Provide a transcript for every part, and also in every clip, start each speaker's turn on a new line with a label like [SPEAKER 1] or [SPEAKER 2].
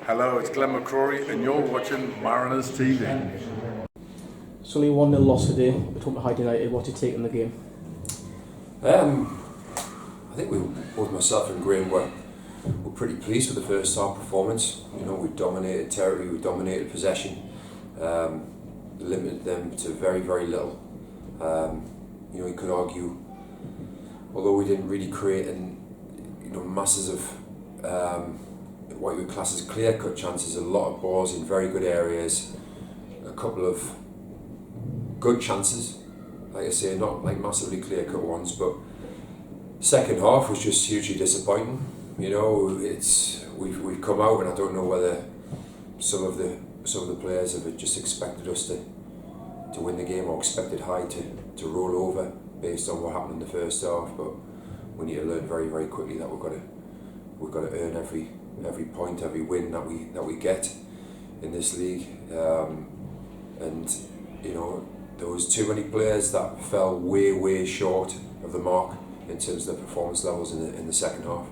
[SPEAKER 1] Hello, it's Glenn McCrory and you're watching Mariners TV.
[SPEAKER 2] It's only 1-0 loss today between Hyde United. What do you take in the game?
[SPEAKER 3] I think both myself and Graham were pretty pleased with the first half performance. You know, we dominated territory, we dominated possession, limited them to very, very little. You know, you could argue, although we didn't really create masses of what you would class as clear-cut chances, a lot of balls in very good areas, a couple of good chances, like I say, not like massively clear-cut ones, but second half was just hugely disappointing. You know, we've come out, and I don't know whether some of the players have just expected us to win the game, or expected Hyde to roll over based on what happened in the first half. But we need to learn very, very quickly that we've got to earn every point, every win that we get in this league. And you know, there was too many players that fell way short of the mark in terms of their performance levels in the second half.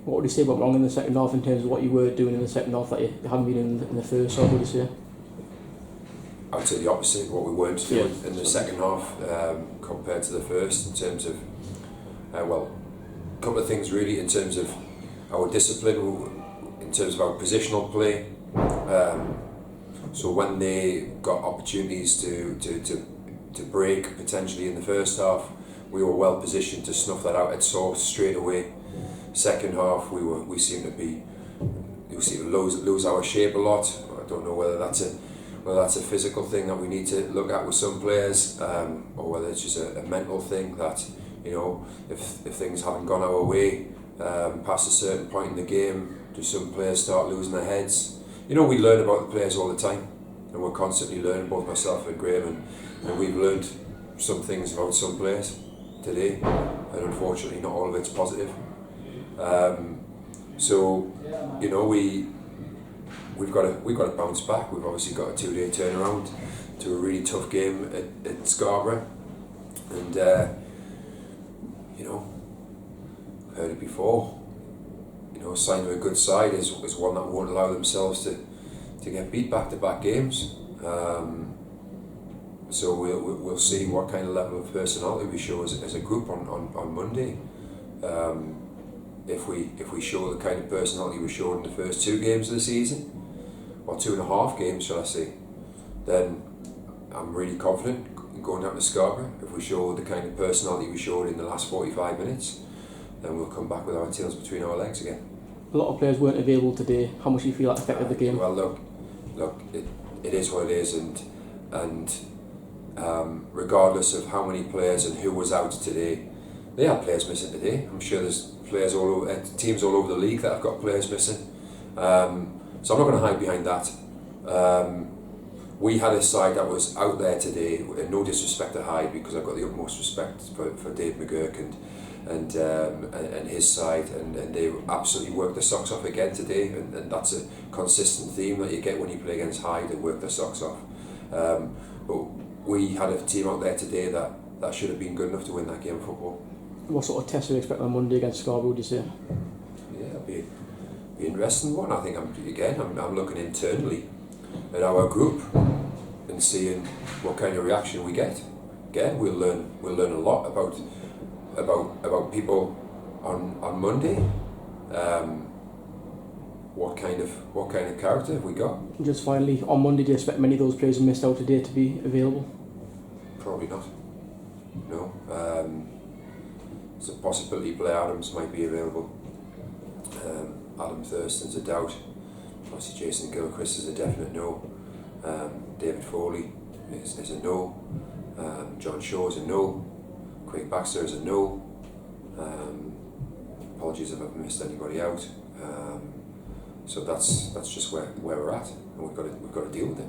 [SPEAKER 2] What would you say went wrong in the second half in terms of what you were doing in the second half that you hadn't been in the first half, would you say?
[SPEAKER 3] I would say the opposite, what we weren't doing in the second half compared to the first, in terms of, a couple of things really, in terms of our discipline, in terms of our positional play. So when they got opportunities to break potentially in the first half, we were well positioned to snuff that out at source straight away. Second half, we seem to lose our shape a lot. I don't know whether that's a physical thing that we need to look at with some players, or whether it's just a mental thing that, you know, if things haven't gone our way past a certain point in the game, do some players start losing their heads? You know, we learn about the players all the time, and we're constantly learning, both myself and Graham, and we've learned some things about some players today, and unfortunately not all of it's positive. So, you know, we've got to bounce back. We've obviously got a 2-day turnaround to a really tough game at Scarborough, and you know, I've heard it before. You know, a sign of a good side is one that won't allow themselves to get beat back-to-back games. So we'll see what kind of level of personality we show as a group on Monday. If we show the kind of personality we showed in the first 2 games of the season, or 2.5 games, shall I say, then I'm really confident in going down to Scarborough. If we show the kind of personality we showed in the last 45 minutes, then we'll come back with our tails between our legs again.
[SPEAKER 2] A lot of players weren't available today. How much do you feel that affected the game?
[SPEAKER 3] Well, look, it is what it is, and regardless of how many players and who was out today, they had players missing today. I'm sure there's players all over, teams all over the league that have got players missing. So I'm not going to hide behind that. We had a side that was out there today, and no disrespect to Hyde, because I've got the utmost respect for Dave McGurk and his side, and they absolutely worked their socks off again today, and that's a consistent theme that you get when you play against Hyde. They work their socks off. But we had a team out there today that should have been good enough to win that game of football.
[SPEAKER 2] What sort of test do you expect on Monday against Scarborough, would you say?
[SPEAKER 3] Yeah, it'll be an interesting one. I think I'm looking internally at our group and seeing what kind of reaction we get. Again, we'll learn a lot about people on Monday. What kind of character have we got?
[SPEAKER 2] Just finally, on Monday, do you expect many of those players who missed out today to be available?
[SPEAKER 3] Probably not. No. There's a possibility Blair Adams might be available. Adam Thurston's a doubt. Obviously Jason Gilchrist is a definite no. David Foley is a no. John Shaw is a no. Craig Baxter is a no. Apologies if I've missed anybody out. So that's just where we're at, and we've got to deal with it.